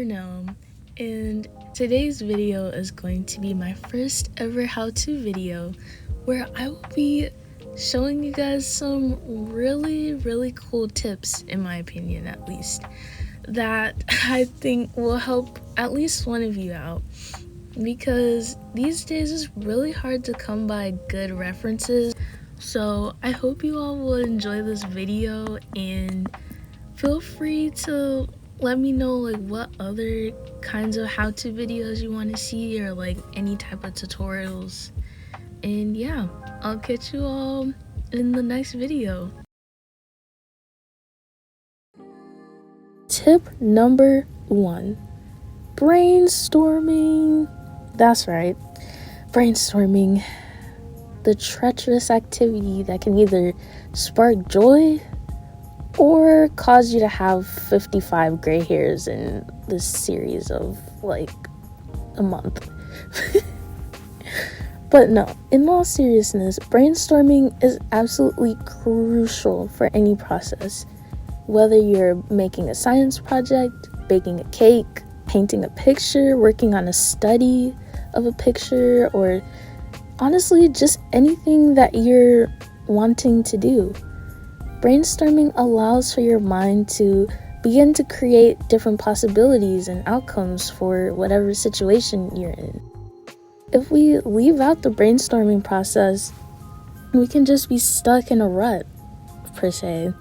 know, and today's video is going to be my first ever how-to video where I will be showing you guys some really cool tips, in my opinion at least, that I think will help at least one of you out, because these days it's really hard to come by good references. So I hope you all will enjoy this video, and feel free to let me know like what other kinds of how-to videos you want to see, or like any type of tutorials. And yeah, I'll catch you all in the next video. Tip number 1, brainstorming. That's right, brainstorming, the treacherous activity that can either spark joy or cause you to have 55 gray hairs in this series of like a month. But no, in all seriousness, brainstorming is absolutely crucial for any process. Whether you're making a science project, baking a cake, painting a picture, working on a study of a picture, or honestly just anything that you're wanting to do. Brainstorming allows for your mind to begin to create different possibilities and outcomes for whatever situation you're in. If we leave out the brainstorming process, we can just be stuck in a rut, per se,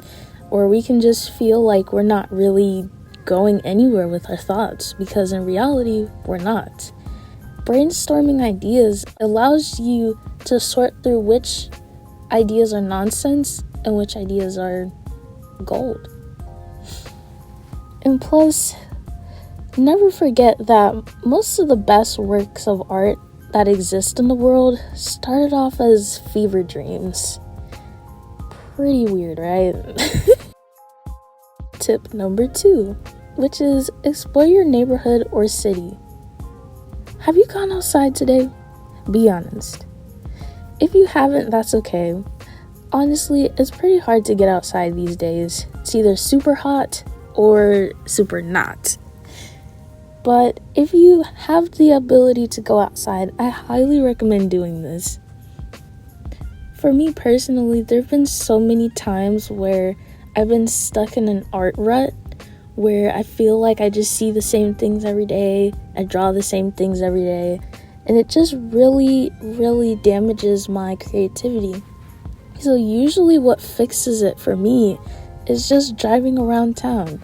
or we can just feel like we're not really going anywhere with our thoughts, because in reality, we're not. Brainstorming ideas allows you to sort through which ideas are nonsense and which ideas are gold. And plus, never forget that most of the best works of art that exist in the world started off as fever dreams. Pretty weird, right? Tip number 2, which is explore your neighborhood or city. Have you gone outside today? Be honest. If you haven't, that's okay. Honestly, it's pretty hard to get outside these days. It's either super hot or super not. But if you have the ability to go outside, I highly recommend doing this. For me personally, there have been so many times where I've been stuck in an art rut, where I feel like I just see the same things every day, I draw the same things every day, and it just really damages my creativity. So usually what fixes it for me is just driving around town.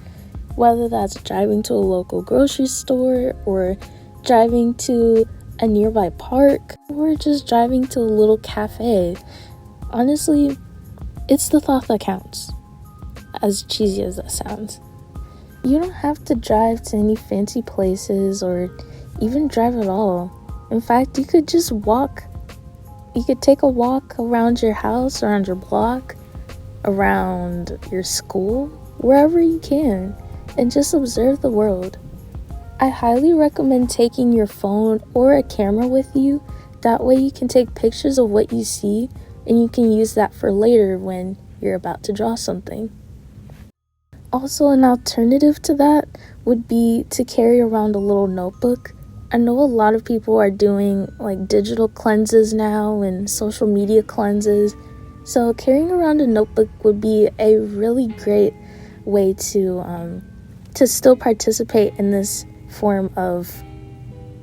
Whether that's driving to a local grocery store, or driving to a nearby park, or just driving to a little cafe. Honestly, it's the thought that counts, as cheesy as that sounds. You don't have to drive to any fancy places or even drive at all. In fact, you could just walk. You could take a walk around your house, around your block, around your school, wherever you can, and just observe the world. I highly recommend taking your phone or a camera with you. That way you can take pictures of what you see, and you can use that for later when you're about to draw something. Also, an alternative to that would be to carry around a little notebook. I know a lot of people are doing like digital cleanses now and social media cleanses, so carrying around a notebook would be a really great way to still participate in this form of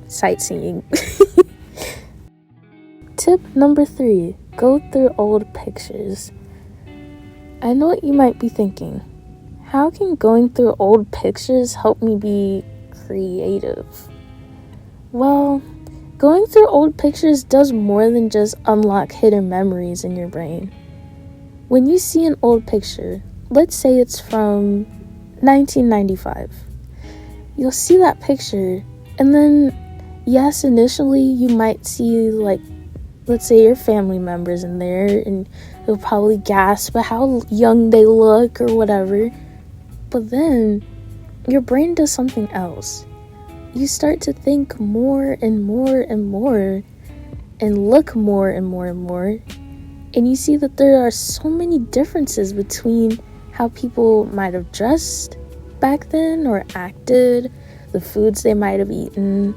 sightseeing. Tip number 3, go through old pictures. I know what you might be thinking. How can going through old pictures help me be creative? Well, going through old pictures does more than just unlock hidden memories in your brain. When you see an old picture, let's say it's from 1995, you'll see that picture, and then yes, initially you might see like, let's say your family members in there, and you'll probably gasp at how young they look or whatever. But then your brain does something else. You start to think more and more and more, and look more and more and more, and you see that there are so many differences between how people might have dressed back then or acted, the foods they might have eaten,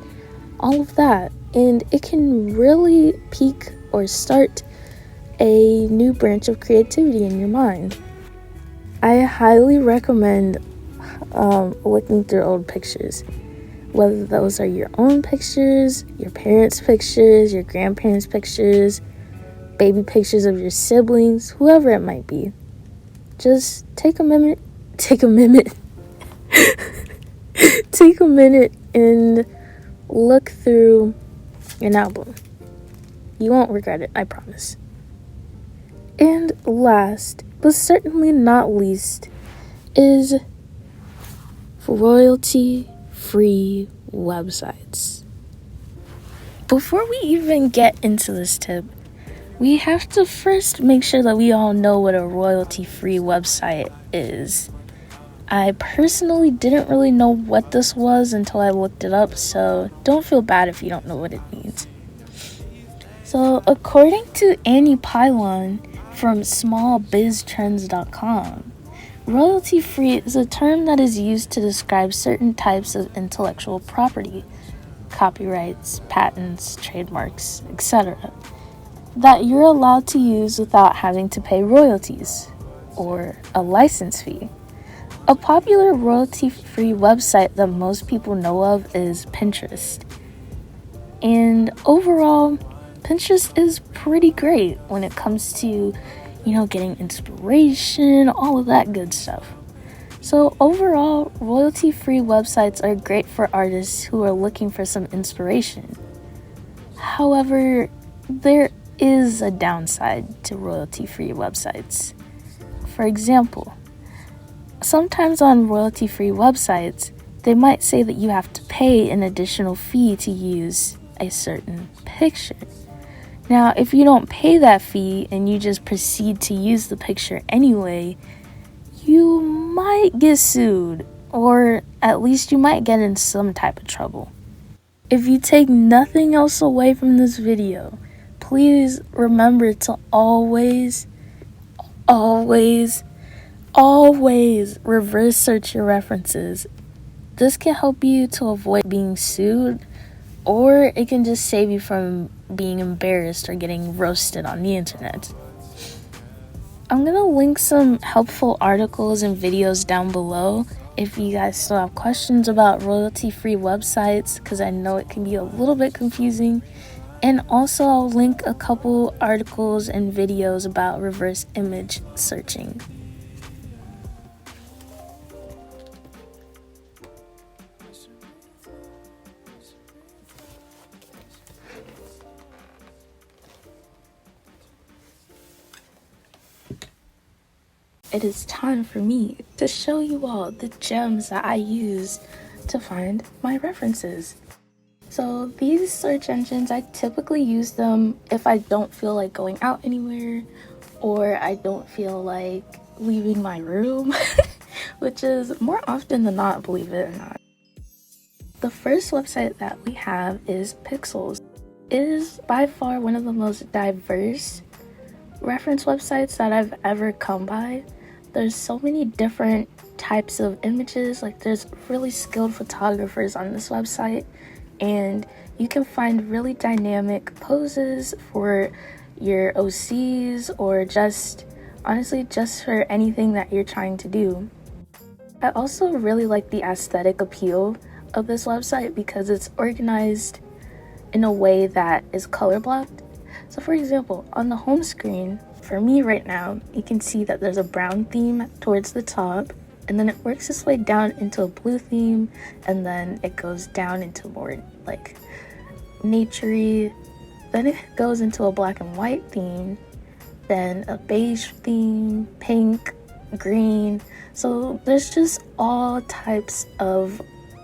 all of that. And it can really peak or start a new branch of creativity in your mind. I highly recommend looking through old pictures, whether those are your own pictures, your parents' pictures, your grandparents' pictures, baby pictures of your siblings, whoever it might be. Just take a minute and look through an album. You won't regret it, I promise. And last, but certainly not least, is royalty-free websites. Before we even get into this tip, we have to first make sure that we all know what a royalty-free website is. I personally didn't really know what this was until I looked it up, so don't feel bad if you don't know what it means. So, according to Annie Pylon from smallbiztrends.com, royalty-free is a term that is used to describe certain types of intellectual property, copyrights, patents, trademarks, etc., that you're allowed to use without having to pay royalties or a license fee. A popular royalty-free website that most people know of is Pinterest. And overall, Pinterest is pretty great when it comes to, getting inspiration, all of that good stuff. So overall, royalty-free websites are great for artists who are looking for some inspiration. However, there is a downside to royalty-free websites. For example, sometimes on royalty-free websites, they might say that you have to pay an additional fee to use a certain picture. Now, if you don't pay that fee and you just proceed to use the picture anyway, you might get sued, or at least you might get in some type of trouble. If you take nothing else away from this video, please remember to always reverse search your references. This can help you to avoid being sued, or it can just save you from being embarrassed or getting roasted on the internet. I'm gonna link some helpful articles and videos down below if you guys still have questions about royalty-free websites, because I know it can be a little bit confusing. And also I'll link a couple articles and videos about reverse image searching. It is time for me to show you all the gems that I use to find my references. So these search engines, I typically use them if I don't feel like going out anywhere, or I don't feel like leaving my room, which is more often than not, believe it or not. The first website that we have is Pixels. It is by far one of the most diverse reference websites that I've ever come by. There's so many different types of images, like there's really skilled photographers on this website, and you can find really dynamic poses for your OCs, or just honestly just for anything that you're trying to do. I also really like the aesthetic appeal of this website because it's organized in a way that is color blocked. So for example, on the home screen for me right now, you can see that there's a brown theme towards the top, and then it works its way down into a blue theme, and then it goes down into more like naturey, then it goes into a black and white theme, then a beige theme, pink, green. So there's just all types of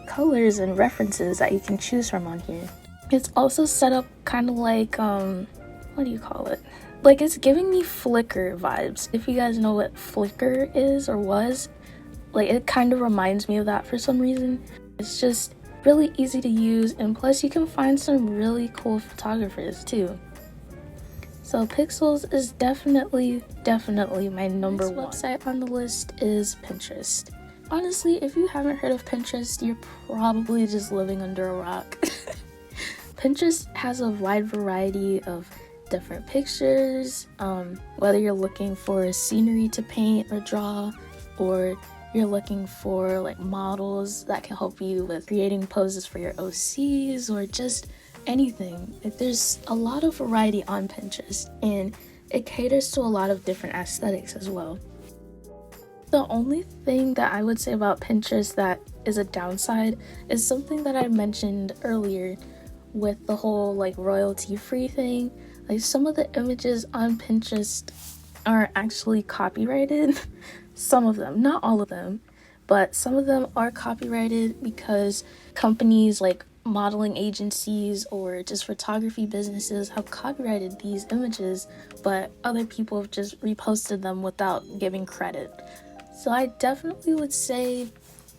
colors and references that you can choose from on here. It's also set up kind of like what do you call it, like it's giving me Flickr vibes. If you guys know what Flickr is or was, like it kind of reminds me of that for some reason. It's just really easy to use, and plus you can find some really cool photographers too. So Pixels is definitely my number one. Next website on the list is Pinterest. Honestly, if you haven't heard of Pinterest, you're probably just living under a rock. Pinterest has a wide variety of different pictures, whether you're looking for scenery to paint or draw, or you're looking for like models that can help you with creating poses for your OCs, or just anything. There's a lot of variety on Pinterest, and it caters to a lot of different aesthetics as well. The only thing that I would say about Pinterest that is a downside is something that I mentioned earlier with the whole like royalty free thing. Like, some of the images on Pinterest are actually copyrighted. Some of them, not all of them, but some of them are copyrighted because companies like modeling agencies or just photography businesses have copyrighted these images, but other people have just reposted them without giving credit. So I definitely would say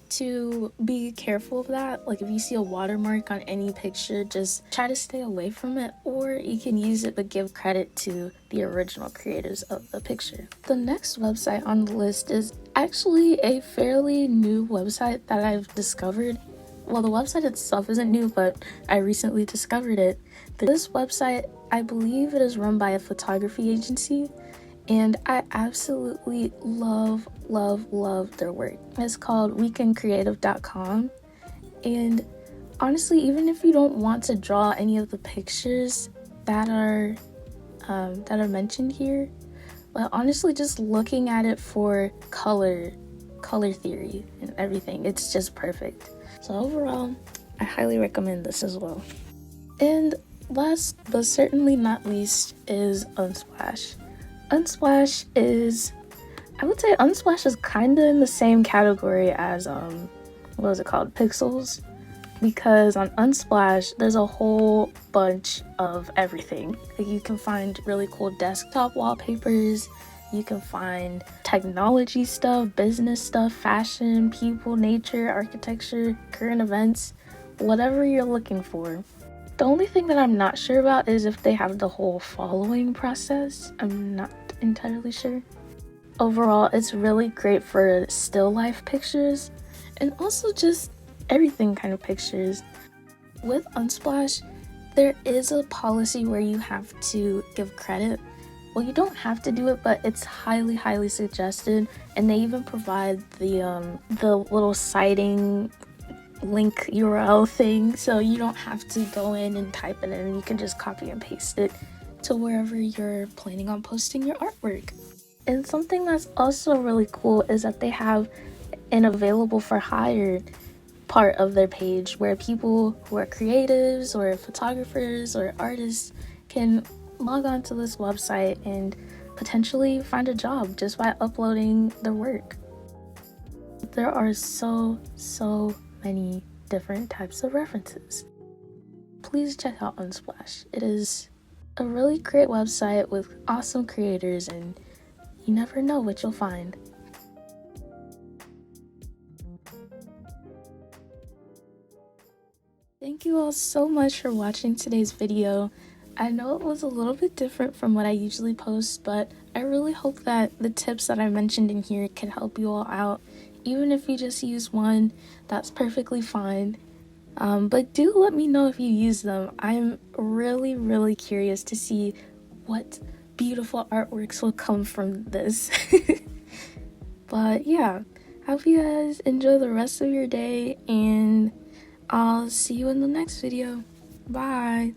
to be careful of that. Like, if you see a watermark on any picture, just try to stay away from it, or you can use it but give credit to the original creators of the picture. The next website on the list is actually a fairly new website that I've discovered. Well, the website itself isn't new, but I recently discovered it. This website, I believe it is run by a photography agency, and I absolutely love their work. It's called weekendcreative.com, and honestly, even if you don't want to draw any of the pictures that are mentioned here, but honestly, just looking at it for color theory and everything, it's just perfect. So overall, I highly recommend this as well. And last but certainly not least is Unsplash. Unsplash is kind of in the same category as Pixels, because on Unsplash there's a whole bunch of everything. Like, you can find really cool desktop wallpapers, you can find technology stuff, business stuff, fashion, people, nature, architecture, current events, whatever you're looking for. The only thing that I'm not sure about is if they have the whole following process. I'm not entirely sure. Overall, it's really great for still life pictures and also just everything kind of pictures. With Unsplash, there is a policy where you have to give credit. Well, you don't have to do it, but it's highly suggested, and they even provide the little citing link URL thing, so you don't have to go in and type it in. You can just copy and paste it to wherever you're planning on posting your artwork. And something that's also really cool is that they have an available for hire part of their page where people who are creatives or photographers or artists can log on to this website and potentially find a job just by uploading their work. There are so many different types of references. Please check out Unsplash. It is a really great website with awesome creators, and you never know what you'll find. Thank you all so much for watching today's video. I know it was a little bit different from what I usually post, but I really hope that the tips that I mentioned in here can help you all out. Even if you just use one, that's perfectly fine. But do let me know if you use them. I'm really curious to see what beautiful artworks will come from this. But yeah, I hope you guys enjoy the rest of your day, and I'll see you in the next video. Bye!